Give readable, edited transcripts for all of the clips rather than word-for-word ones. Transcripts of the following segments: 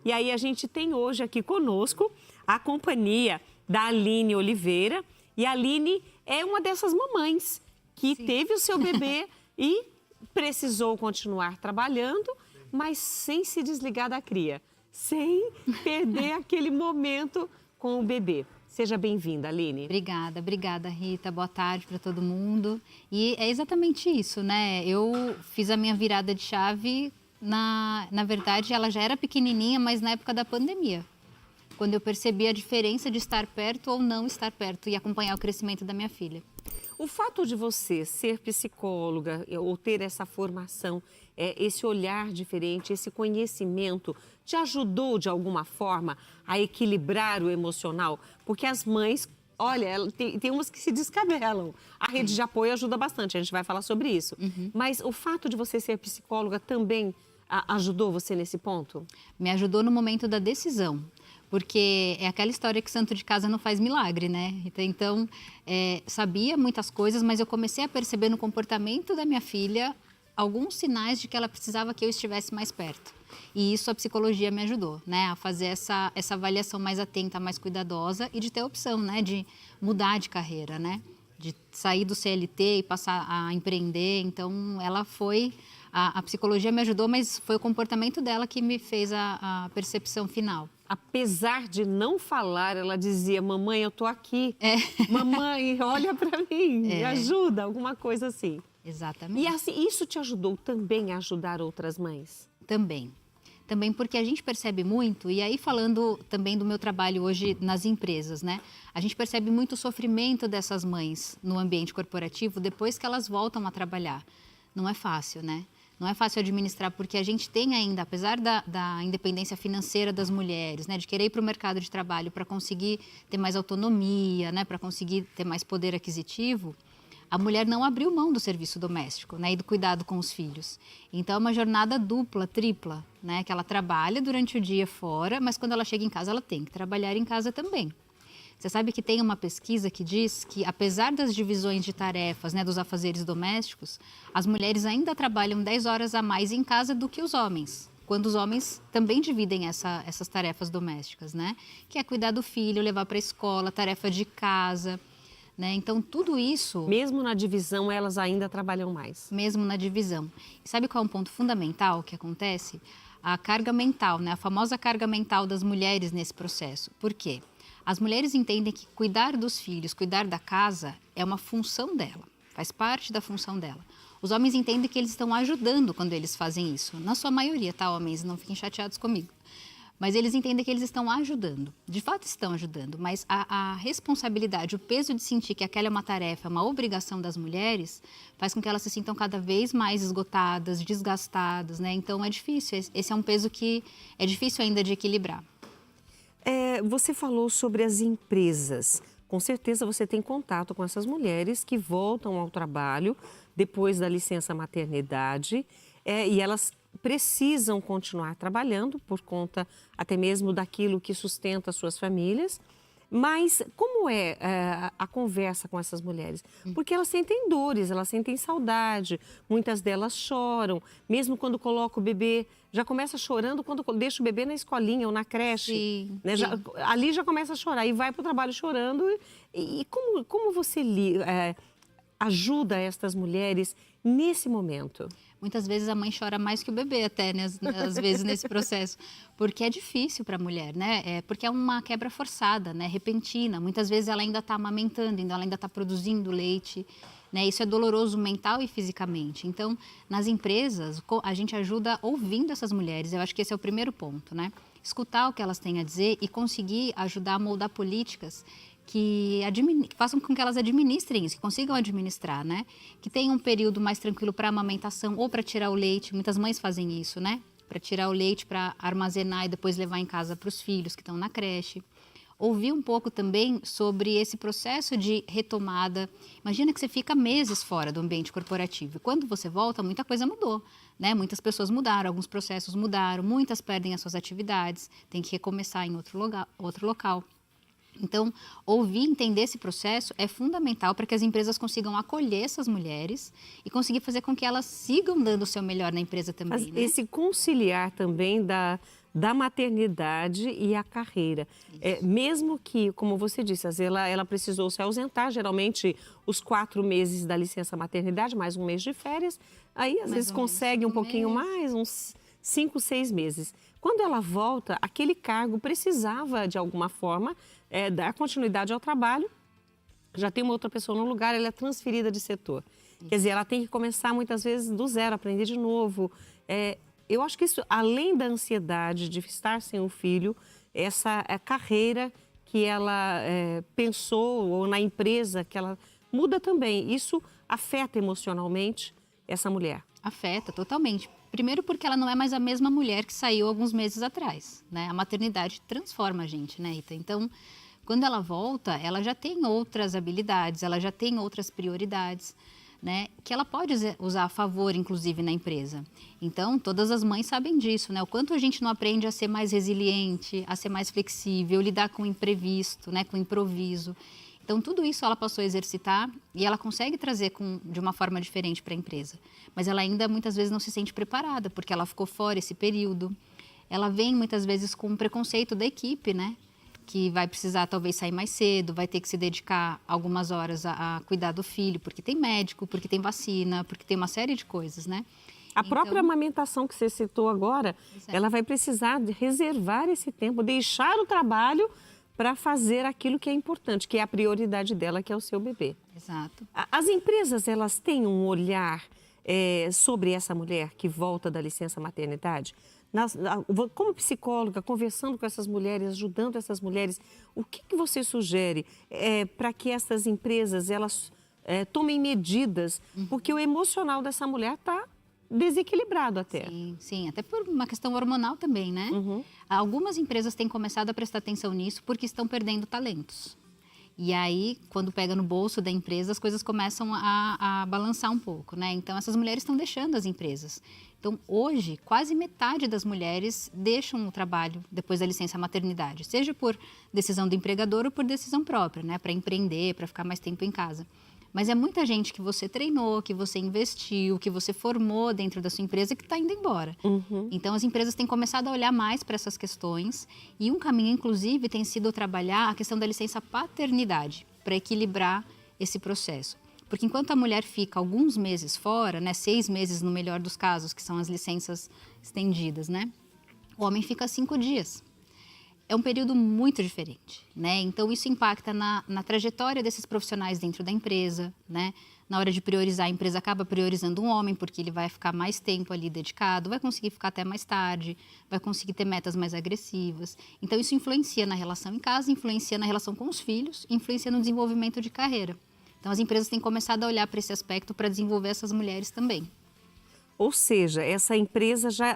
E aí a gente tem hoje aqui conosco a companhia da Aline Oliveira. E a Aline é uma dessas mamães que teve o seu bebê e precisou continuar trabalhando, mas sem se desligar da cria, sem perder aquele momento com o bebê. Seja bem-vinda, Aline. Obrigada, Rita. Boa tarde para todo mundo. E é exatamente isso, né? Eu fiz a minha virada de chave, na verdade, ela já era pequenininha, mas na época da pandemia. Quando eu percebi a diferença de estar perto ou não estar perto e acompanhar o crescimento da minha filha. O fato de você ser psicóloga ou ter essa formação, esse olhar diferente, esse conhecimento, te ajudou de alguma forma a equilibrar o emocional? Porque as mães, olha, tem umas que se descabelam. A rede de apoio ajuda bastante, a gente vai falar sobre isso. Mas o fato de você ser psicóloga também ajudou você nesse ponto? Me ajudou no momento da decisão. Porque é aquela história que santo de casa não faz milagre, né? Então, sabia muitas coisas, mas eu comecei a perceber no comportamento da minha filha alguns sinais de que ela precisava que eu estivesse mais perto. E isso a psicologia me ajudou, né? A fazer essa avaliação mais atenta, mais cuidadosa e de ter a opção, né? De mudar de carreira, né? De sair do CLT e passar a empreender. Então, ela foi... A psicologia me ajudou, mas foi o comportamento dela que me fez a percepção final. Apesar de não falar, ela dizia, mamãe, eu tô aqui. Mamãe, olha para mim, me ajuda, alguma coisa assim. Exatamente. E assim, isso te ajudou também a ajudar outras mães? Também porque a gente percebe muito, e aí falando também do meu trabalho hoje nas empresas, né? A gente percebe muito o sofrimento dessas mães no ambiente corporativo depois que elas voltam a trabalhar. Não é fácil, né? Não é fácil administrar, porque a gente tem ainda, apesar da independência financeira das mulheres, né, de querer ir para o mercado de trabalho para conseguir ter mais autonomia, né, para conseguir ter mais poder aquisitivo, a mulher não abriu mão do serviço doméstico, né, e do cuidado com os filhos. Então, é uma jornada dupla, tripla, né, que ela trabalha durante o dia fora, mas quando ela chega em casa, ela tem que trabalhar em casa também. Você sabe que tem uma pesquisa que diz que, apesar das divisões de tarefas, né, dos afazeres domésticos, as mulheres ainda trabalham 10 horas a mais em casa do que os homens, quando os homens também dividem essas tarefas domésticas, né? Que é cuidar do filho, levar para a escola, tarefa de casa, né? Então, tudo isso... Mesmo na divisão, elas ainda trabalham mais? Mesmo na divisão. E sabe qual é um ponto fundamental que acontece? A carga mental, né? A famosa carga mental das mulheres nesse processo. Por quê? As mulheres entendem que cuidar dos filhos, cuidar da casa é uma função dela, faz parte da função dela. Os homens entendem que eles estão ajudando quando eles fazem isso. Na sua maioria, tá, homens? Não fiquem chateados comigo. Mas eles entendem que eles estão ajudando. De fato estão ajudando, mas a responsabilidade, o peso de sentir que aquela é uma tarefa, uma obrigação das mulheres, faz com que elas se sintam cada vez mais esgotadas, desgastadas, né? Então é difícil, esse é um peso que é difícil ainda de equilibrar. Você falou sobre as empresas. Com certeza você tem contato com essas mulheres que voltam ao trabalho depois da licença maternidade e elas precisam continuar trabalhando por conta até mesmo daquilo que sustenta as suas famílias. Mas como é a conversa com essas mulheres? Porque elas sentem dores, elas sentem saudade, muitas delas choram, mesmo quando coloca o bebê, já começa chorando quando deixa o bebê na escolinha ou na creche. Sim, né? sim. Ali já começa a chorar e vai para o trabalho chorando. E como você ajuda estas mulheres nesse momento? Muitas vezes a mãe chora mais que o bebê até, né? Às vezes nesse processo, porque é difícil para a mulher, né? Porque é uma quebra forçada, né? Repentina. Muitas vezes ela ainda está amamentando, ela ainda está produzindo leite, né? Isso é doloroso mental e fisicamente. Então, nas empresas, a gente ajuda ouvindo essas mulheres. Eu acho que esse é o primeiro ponto, né? Escutar o que elas têm a dizer e conseguir ajudar a moldar políticas que façam com que elas administrem isso, que consigam administrar, né? Que tenham um período mais tranquilo para amamentação ou para tirar o leite. Muitas mães fazem isso, né? Para tirar o leite, para armazenar e depois levar em casa para os filhos que estão na creche. Ouvir um pouco também sobre esse processo de retomada. Imagina que você fica meses fora do ambiente corporativo. E quando você volta, muita coisa mudou, né? Muitas pessoas mudaram, alguns processos mudaram, muitas perdem as suas atividades, tem que recomeçar em outro local. Então, ouvir e entender esse processo é fundamental para que as empresas consigam acolher essas mulheres e conseguir fazer com que elas sigam dando o seu melhor na empresa também. Esse conciliar também da maternidade e a carreira. Mesmo que, como você disse, ela precisou se ausentar, geralmente os 4 meses da licença maternidade, mais um mês de férias, aí às vezes consegue um pouquinho mais, uns 5, 6 meses. Quando ela volta, aquele cargo precisava, de alguma forma, dar continuidade ao trabalho. Já tem uma outra pessoa no lugar, ela é transferida de setor. Quer dizer, ela tem que começar muitas vezes do zero, aprender de novo. Eu acho que isso, além da ansiedade de estar sem o filho, essa carreira que ela pensou, ou na empresa que ela muda também, isso afeta emocionalmente essa mulher? Afeta totalmente. Primeiro porque ela não é mais a mesma mulher que saiu alguns meses atrás, né? A maternidade transforma a gente, né, Rita? Então, quando ela volta, ela já tem outras habilidades, ela já tem outras prioridades, né, que ela pode usar a favor, inclusive, na empresa. Então, todas as mães sabem disso, né? O quanto a gente não aprende a ser mais resiliente, a ser mais flexível, lidar com o imprevisto, né, com o improviso. Então, tudo isso ela passou a exercitar e ela consegue trazer de uma forma diferente para a empresa. Mas ela ainda, muitas vezes, não se sente preparada, porque ela ficou fora esse período. Ela vem, muitas vezes, com um preconceito da equipe, né? Que vai precisar talvez sair mais cedo, vai ter que se dedicar algumas horas a cuidar do filho, porque tem médico, porque tem vacina, porque tem uma série de coisas, né? A própria amamentação que você citou agora, ela vai precisar de reservar esse tempo, deixar o trabalho para fazer aquilo que é importante, que é a prioridade dela, que é o seu bebê. Exato. As empresas, elas têm um olhar sobre essa mulher que volta da licença maternidade? Como psicóloga, conversando com essas mulheres, ajudando essas mulheres, o que você sugere para que essas empresas elas tomem medidas? Porque o emocional dessa mulher está desequilibrado até. Sim, sim, até por uma questão hormonal também, né? Algumas empresas têm começado a prestar atenção nisso porque estão perdendo talentos. E aí, quando pega no bolso da empresa, as coisas começam a balançar um pouco, né? Então, essas mulheres estão deixando as empresas. Então, hoje, quase metade das mulheres deixam o trabalho depois da licença maternidade, seja por decisão do empregador ou por decisão própria, né? Para empreender, para ficar mais tempo em casa. Mas é muita gente que você treinou, que você investiu, que você formou dentro da sua empresa que está indo embora. Então, as empresas têm começado a olhar mais para essas questões e um caminho, inclusive, tem sido trabalhar a questão da licença paternidade para equilibrar esse processo. Porque enquanto a mulher fica alguns meses fora, né, 6 meses no melhor dos casos, que são as licenças estendidas, né, o homem fica 5 dias. É um período muito diferente, né? Então, isso impacta na trajetória desses profissionais dentro da empresa, né? Na hora de priorizar, a empresa acaba priorizando um homem, porque ele vai ficar mais tempo ali dedicado, vai conseguir ficar até mais tarde, vai conseguir ter metas mais agressivas. Então, isso influencia na relação em casa, influencia na relação com os filhos, influencia no desenvolvimento de carreira. Então, as empresas têm começado a olhar para esse aspecto para desenvolver essas mulheres também. Ou seja, essa empresa já...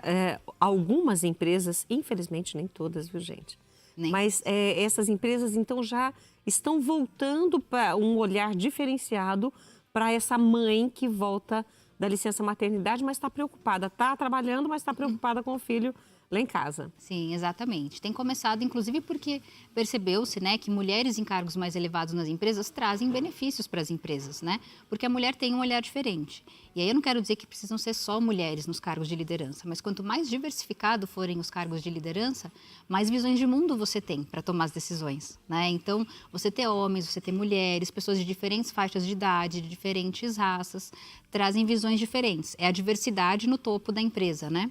algumas empresas, infelizmente nem todas, viu, gente? Mas essas empresas, então, já estão voltando para um olhar diferenciado para essa mãe que volta da licença maternidade, mas está preocupada. Está trabalhando, mas está preocupada com o filho lá em casa. Sim, exatamente. Tem começado, inclusive, porque percebeu-se, né, que mulheres em cargos mais elevados nas empresas trazem benefícios para as empresas, né? Porque a mulher tem um olhar diferente. E aí eu não quero dizer que precisam ser só mulheres nos cargos de liderança, mas quanto mais diversificado forem os cargos de liderança, mais visões de mundo você tem para tomar as decisões, né? Então, você ter homens, você ter mulheres, pessoas de diferentes faixas de idade, de diferentes raças, trazem visões diferentes. É a diversidade no topo da empresa, né?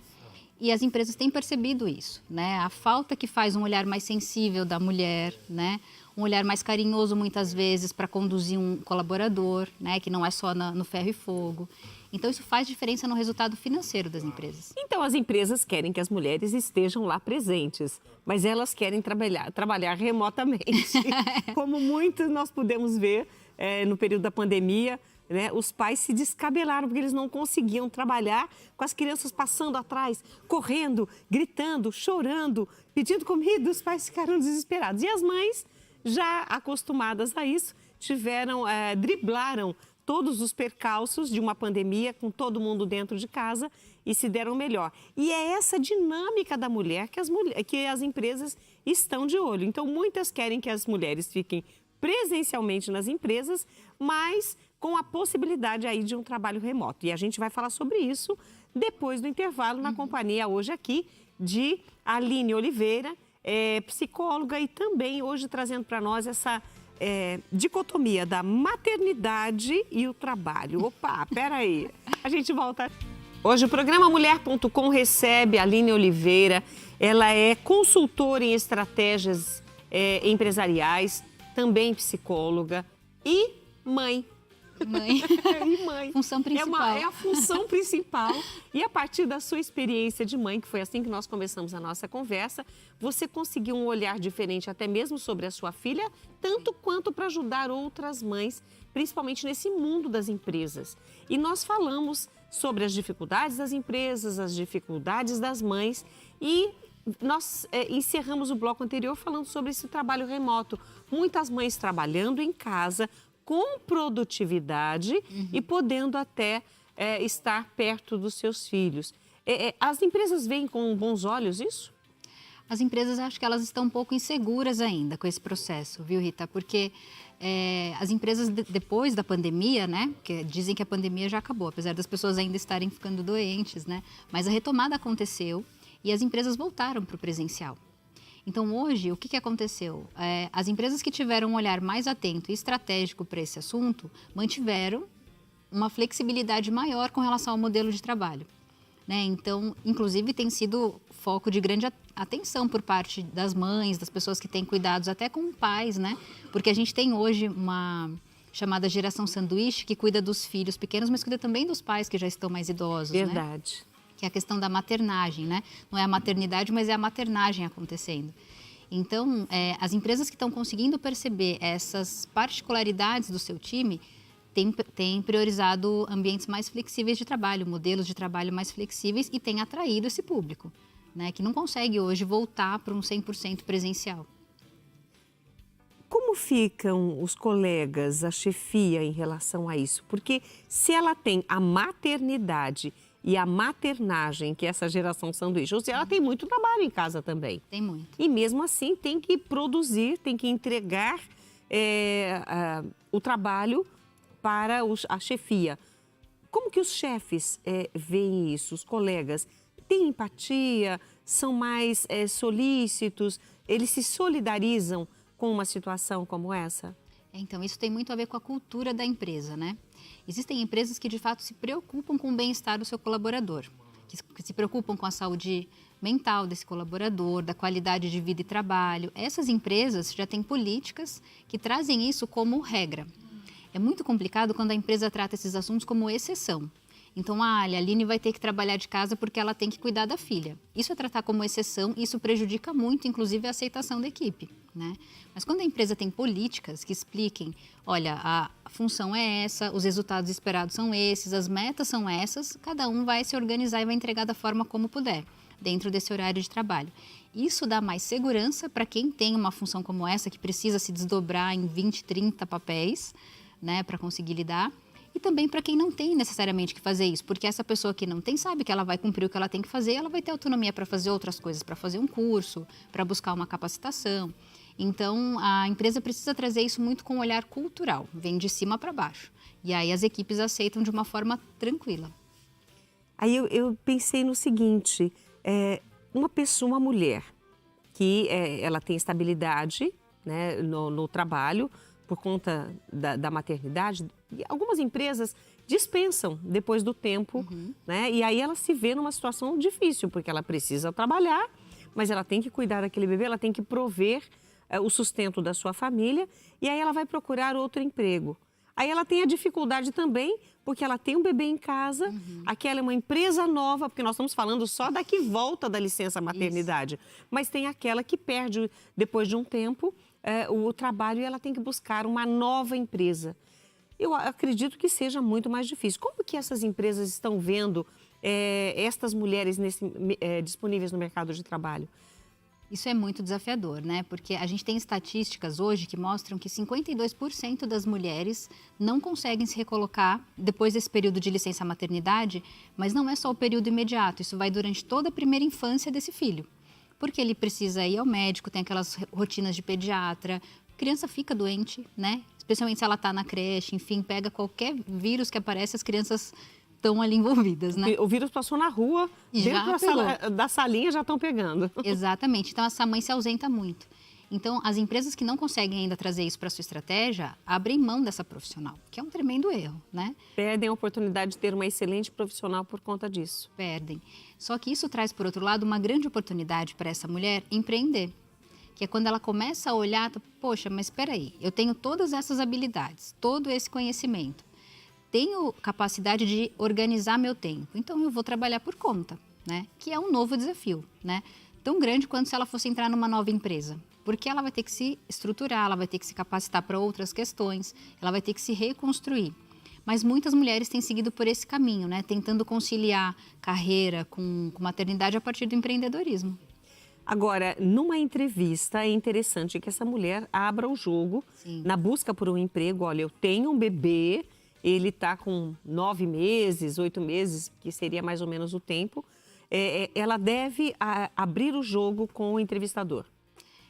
E as empresas têm percebido isso, né? A falta que faz um olhar mais sensível da mulher, né? Um olhar mais carinhoso, muitas vezes, para conduzir um colaborador, né? Que não é só no ferro e fogo. Então, isso faz diferença no resultado financeiro das empresas. Então, as empresas querem que as mulheres estejam lá presentes, mas elas querem trabalhar remotamente. Como muitos nós pudemos ver no período da pandemia, né, os pais se descabelaram porque eles não conseguiam trabalhar com as crianças passando atrás, correndo, gritando, chorando, pedindo comida. Os pais ficaram desesperados. E as mães, já acostumadas a isso, driblaram todos os percalços de uma pandemia com todo mundo dentro de casa e se deram melhor. E é essa dinâmica da mulher que as empresas estão de olho. Então, muitas querem que as mulheres fiquem presencialmente nas empresas, mas com a possibilidade aí de um trabalho remoto. E a gente vai falar sobre isso depois do intervalo na companhia hoje aqui de Aline Oliveira, psicóloga, e também hoje trazendo para nós essa dicotomia da maternidade e o trabalho. Opa, peraí, a gente volta. Hoje o programa Mulher.com recebe a Aline Oliveira. Ela é consultora em estratégias empresariais, também psicóloga e mãe. E mãe. Função principal. É a função principal. E a partir da sua experiência de mãe, que foi assim que nós começamos a nossa conversa, você conseguiu um olhar diferente até mesmo sobre a sua filha, tanto quanto para ajudar outras mães, principalmente nesse mundo das empresas. E nós falamos sobre as dificuldades das empresas, as dificuldades das mães, e nós encerramos o bloco anterior falando sobre esse trabalho remoto. Muitas mães trabalhando em casa, com produtividade e podendo até estar perto dos seus filhos. As empresas veem com bons olhos isso? As empresas, acho que elas estão um pouco inseguras ainda com esse processo, viu, Rita? Porque as empresas, depois da pandemia, né? Porque dizem que a pandemia já acabou, apesar das pessoas ainda estarem ficando doentes, né? Mas a retomada aconteceu e as empresas voltaram para o presencial. Então, hoje, o que aconteceu? As empresas que tiveram um olhar mais atento e estratégico para esse assunto mantiveram uma flexibilidade maior com relação ao modelo de trabalho, né? Então, inclusive, tem sido foco de grande atenção por parte das mães, das pessoas que têm cuidados até com pais, né? Porque a gente tem hoje uma chamada geração sanduíche que cuida dos filhos pequenos, mas cuida também dos pais que já estão mais idosos, Verdade. né? Que é a questão da maternagem, né? Não é a maternidade, mas é a maternagem acontecendo. Então, as empresas que estão conseguindo perceber essas particularidades do seu time têm priorizado ambientes mais flexíveis de trabalho, modelos de trabalho mais flexíveis e têm atraído esse público, né? Que não consegue hoje voltar para um 100% presencial. Como ficam os colegas, a chefia em relação a isso? Porque se ela tem a maternidade e a maternagem, que é essa geração sanduíche, ou seja, ela tem muito trabalho em casa também. Tem muito. E mesmo assim tem que produzir, tem que entregar o trabalho para a chefia. Como que os chefes veem isso, os colegas? Têm empatia? São mais solícitos? Eles se solidarizam com uma situação como essa? Então, isso tem muito a ver com a cultura da empresa, né? Existem empresas que, de fato, se preocupam com o bem-estar do seu colaborador, que se preocupam com a saúde mental desse colaborador, da qualidade de vida e trabalho. Essas empresas já têm políticas que trazem isso como regra. É muito complicado quando a empresa trata esses assuntos como exceção. Então, a Aline vai ter que trabalhar de casa porque ela tem que cuidar da filha. Isso é tratar como exceção e isso prejudica muito, inclusive, a aceitação da equipe, né? Mas quando a empresa tem políticas que expliquem, olha, a função é essa, os resultados esperados são esses, as metas são essas, cada um vai se organizar e vai entregar da forma como puder, dentro desse horário de trabalho. Isso dá mais segurança para quem tem uma função como essa, que precisa se desdobrar em 20, 30 papéis, né, para conseguir lidar. E também para quem não tem necessariamente que fazer isso, porque essa pessoa que não tem sabe que ela vai cumprir o que ela tem que fazer, ela vai ter autonomia para fazer outras coisas, para fazer um curso, para buscar uma capacitação. Então, a empresa precisa trazer isso muito com um olhar cultural, vem de cima para baixo. E aí as equipes aceitam de uma forma tranquila. Aí eu pensei no seguinte, uma mulher que ela tem estabilidade, né, no trabalho, por conta da maternidade, algumas empresas dispensam depois do tempo, né? E aí ela se vê numa situação difícil, porque ela precisa trabalhar, mas ela tem que cuidar daquele bebê, ela tem que prover o sustento da sua família, e aí ela vai procurar outro emprego. Aí ela tem a dificuldade também, porque ela tem um bebê em casa, aquela é uma empresa nova, porque nós estamos falando só da que volta da licença maternidade, mas tem aquela que perde depois de um tempo o trabalho e ela tem que buscar uma nova empresa. Eu acredito que seja muito mais difícil. Como que essas empresas estão vendo estas mulheres disponíveis no mercado de trabalho? Isso é muito desafiador, né? Porque a gente tem estatísticas hoje que mostram que 52% das mulheres não conseguem se recolocar depois desse período de licença maternidade, mas não é só o período imediato, isso vai durante toda a primeira infância desse filho. Porque ele precisa ir ao médico, tem aquelas rotinas de pediatra, a criança fica doente, né? Especialmente se ela está na creche, enfim, pega qualquer vírus que aparece, as crianças estão ali envolvidas, né? O vírus passou na rua, E já dentro da salinha já estão pegando. Exatamente. Então, essa mãe se ausenta muito. Então, as empresas que não conseguem ainda trazer isso para sua estratégia, abrem mão dessa profissional, que é um tremendo erro, né? Perdem a oportunidade de ter uma excelente profissional por conta disso. Perdem. Só que isso traz, por outro lado, uma grande oportunidade para essa mulher empreender. Que é quando ela começa a olhar, poxa, mas espera aí, eu tenho todas essas habilidades, todo esse conhecimento. Tenho capacidade de organizar meu tempo, então eu vou trabalhar por conta, né? Que é um novo desafio, né? Tão grande quanto se ela fosse entrar numa nova empresa. Porque ela vai ter que se estruturar, ela vai ter que se capacitar para outras questões, ela vai ter que se reconstruir. Mas muitas mulheres têm seguido por esse caminho, né? Tentando conciliar carreira com maternidade a partir do empreendedorismo. Agora, numa entrevista, é interessante que essa mulher abra o jogo. Sim. Na busca por um emprego. Olha, eu tenho um bebê, ele está com 9 meses, 8 meses, que seria mais ou menos o tempo. Ela deve abrir o jogo com o entrevistador.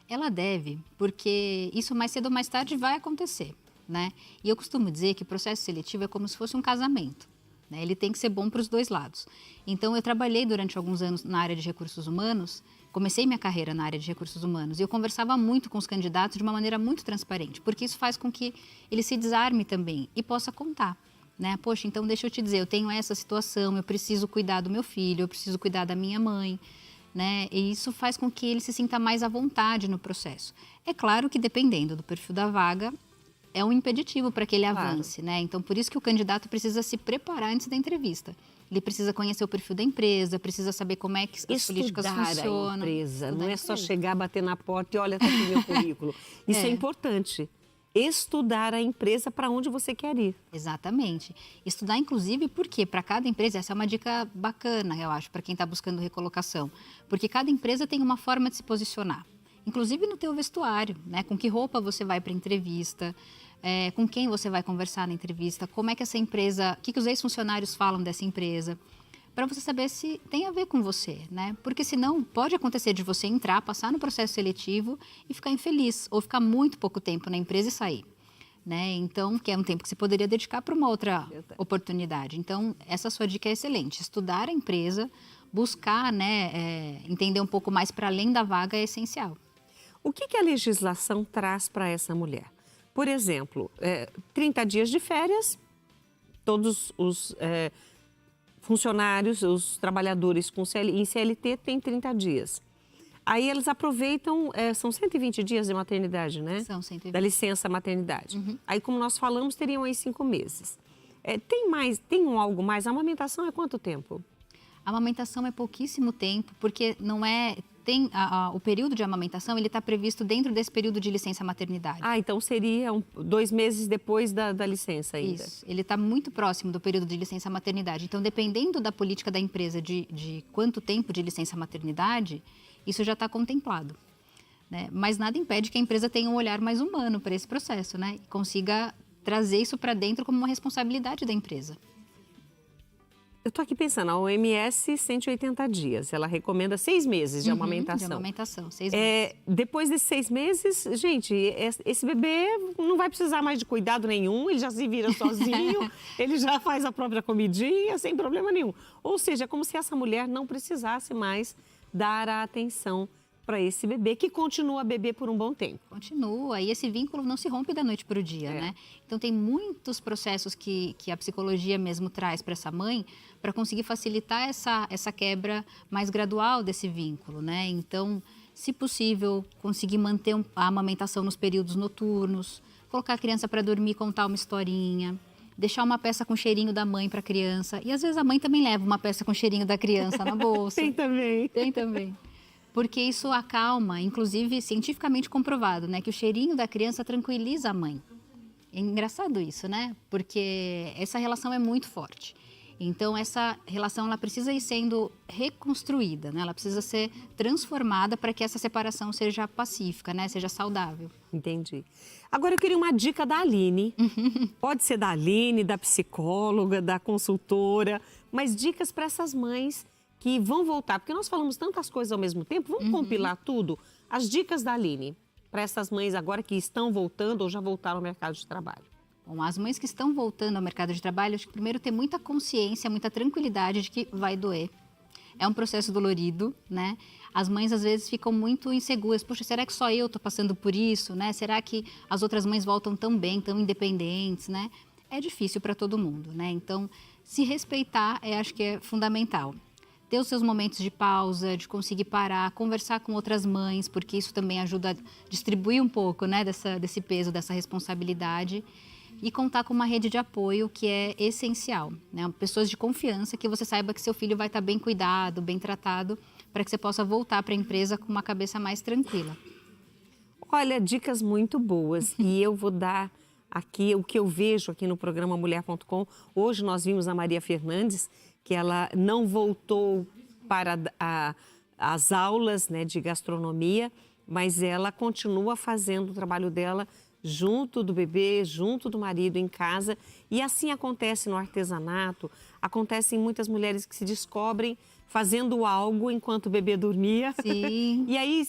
Ela deve, porque isso mais cedo ou mais tarde vai acontecer, né? E eu costumo dizer que o processo seletivo é como se fosse um casamento, né? Ele tem que ser bom para os dois lados. Então, eu trabalhei durante alguns anos na área de recursos humanos, comecei minha carreira na área de recursos humanos e eu conversava muito com os candidatos de uma maneira muito transparente, porque isso faz com que ele se desarme também e possa contar, né? Poxa, então deixa eu te dizer, eu tenho essa situação, eu preciso cuidar do meu filho, eu preciso cuidar da minha mãe, né? E isso faz com que ele se sinta mais à vontade no processo. É claro que dependendo do perfil da vaga, é um impeditivo para que ele avance, né? Então, por isso que o candidato precisa se preparar antes da entrevista. Ele precisa conhecer o perfil da empresa, precisa saber como é que as políticas funcionam. A empresa, não é só chegar, bater na porta e olha, está aqui meu currículo. Isso é importante. Estudar a empresa para onde você quer ir. Exatamente. Estudar, inclusive, porque para cada empresa, essa é uma dica bacana, eu acho, para quem está buscando recolocação. Porque cada empresa tem uma forma de se posicionar. Inclusive no teu vestuário, né? Com que roupa você vai para a entrevista, com quem você vai conversar na entrevista, como é que essa empresa, o que os ex-funcionários falam dessa empresa, para você saber se tem a ver com você, né? Porque senão pode acontecer de você entrar, passar no processo seletivo e ficar infeliz, ou ficar muito pouco tempo na empresa e sair, né? Então, que é um tempo que você poderia dedicar para uma outra oportunidade. Então, essa sua dica é excelente. Estudar a empresa, buscar, né, entender um pouco mais para além da vaga é essencial. O que a legislação traz para essa mulher? Por exemplo, 30 dias de férias, todos os funcionários, os trabalhadores em CLT têm 30 dias. Aí eles aproveitam, são 120 dias de maternidade, né? São 120. Da licença maternidade. Uhum. Aí, como nós falamos, teriam aí 5 meses. Tem algo mais? A amamentação é quanto tempo? A amamentação é pouquíssimo tempo, porque não é... o período de amamentação, ele está previsto dentro desse período de licença maternidade. Ah, então seria 2 meses depois da licença ainda. Isso, ele está muito próximo do período de licença maternidade. Então, dependendo da política da empresa de quanto tempo de licença maternidade, isso já está contemplado, né? Mas nada impede que a empresa tenha um olhar mais humano para esse processo, né? E consiga trazer isso para dentro como uma responsabilidade da empresa. Eu estou aqui pensando, a OMS, 180 dias. Ela recomenda 6 meses de amamentação. De amamentação, 6 meses. Depois desses 6 meses, gente, esse bebê não vai precisar mais de cuidado nenhum, ele já se vira sozinho, ele já faz a própria comidinha, sem problema nenhum. Ou seja, é como se essa mulher não precisasse mais dar a atenção para esse bebê, que continua a beber por um bom tempo. Continua, e esse vínculo não se rompe da noite para o dia, né? Então, tem muitos processos que a psicologia mesmo traz para essa mãe para conseguir facilitar essa quebra mais gradual desse vínculo, né? Então, se possível, conseguir manter a amamentação nos períodos noturnos, colocar a criança para dormir, contar uma historinha, deixar uma peça com cheirinho da mãe para a criança. E às vezes a mãe também leva uma peça com cheirinho da criança na bolsa. Tem também. Tem também. Porque isso acalma, inclusive cientificamente comprovado, né? Que o cheirinho da criança tranquiliza a mãe. É engraçado isso, né? Porque essa relação é muito forte. Então, essa relação ela precisa ir sendo reconstruída, né? Ela precisa ser transformada para que essa separação seja pacífica, né? Seja saudável. Entendi. Agora, eu queria uma dica da Aline. Pode ser da Aline, da psicóloga, da consultora, mas dicas para essas mães que vão voltar, porque nós falamos tantas coisas ao mesmo tempo, vamos compilar tudo. As dicas da Aline para essas mães agora que estão voltando ou já voltaram ao mercado de trabalho. Bom, as mães que estão voltando ao mercado de trabalho, acho que primeiro ter muita consciência, muita tranquilidade de que vai doer. É um processo dolorido, né? As mães às vezes ficam muito inseguras. Poxa, será que só eu estou passando por isso, né? Será que as outras mães voltam tão bem, tão independentes, né? É difícil para todo mundo, né? Então, se respeitar, acho que é fundamental. Ter os seus momentos de pausa, de conseguir parar, conversar com outras mães, porque isso também ajuda a distribuir um pouco, né, desse peso, dessa responsabilidade. E contar com uma rede de apoio que é essencial, né? Pessoas de confiança, que você saiba que seu filho vai estar bem cuidado, bem tratado, para que você possa voltar para a empresa com uma cabeça mais tranquila. Olha, dicas muito boas. E eu vou dar aqui o que eu vejo aqui no programa Mulher.com. Hoje nós vimos a Maria Fernandes, que ela não voltou para as aulas, né, de gastronomia, mas ela continua fazendo o trabalho dela junto do bebê, junto do marido em casa. E assim acontece no artesanato, acontece em muitas mulheres que se descobrem fazendo algo enquanto o bebê dormia. Sim. E aí,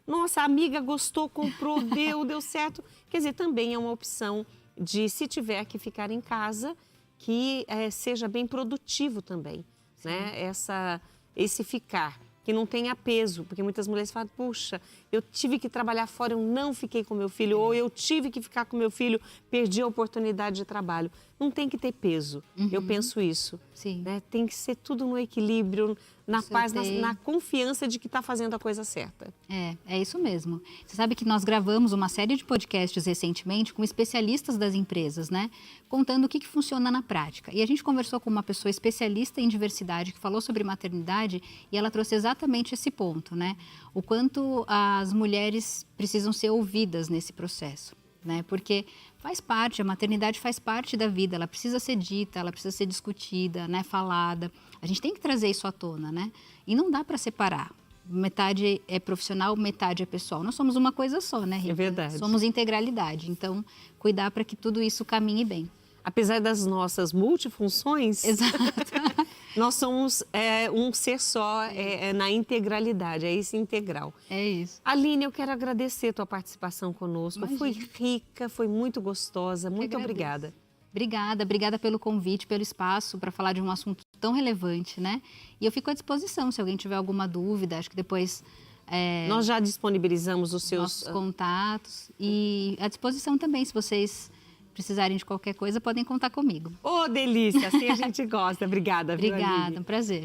nossa, a amiga gostou, comprou, deu certo. Quer dizer, também é uma opção de, se tiver que ficar em casa, que seja bem produtivo também, né? Esse ficar, que não tenha peso, porque muitas mulheres falam, puxa, eu tive que trabalhar fora, eu não fiquei com meu filho, ou eu tive que ficar com meu filho, perdi a oportunidade de trabalho. Não tem que ter peso, eu penso isso. Sim. Né? Tem que ser tudo no equilíbrio, na paz, na confiança de que está fazendo a coisa certa. É isso mesmo. Você sabe que nós gravamos uma série de podcasts recentemente com especialistas das empresas, né? Contando o que funciona na prática. E a gente conversou com uma pessoa especialista em diversidade que falou sobre maternidade e ela trouxe exatamente esse ponto, né? O quanto as mulheres precisam ser ouvidas nesse processo, né? Porque faz parte, a maternidade faz parte da vida, ela precisa ser dita, ela precisa ser discutida, né? Falada. A gente tem que trazer isso à tona, né? E não dá para separar. Metade é profissional, metade é pessoal. Nós somos uma coisa só, né, Rita? É verdade. Somos integralidade. Então, cuidar para que tudo isso caminhe bem. Apesar das nossas multifunções, Exato. nós somos um ser só, na integralidade, é esse integral. É isso. Aline, eu quero agradecer a tua participação conosco. Imagina. Foi rica, foi muito gostosa. Muito obrigada. Obrigada pelo convite, pelo espaço para falar de um assunto tão relevante, né? E eu fico à disposição, se alguém tiver alguma dúvida, acho que depois... Nós já disponibilizamos os seus... nossos contatos e à disposição também, se vocês precisarem de qualquer coisa, podem contar comigo. Delícia, assim a gente gosta. Obrigada, viu, Aline? Obrigada, um prazer.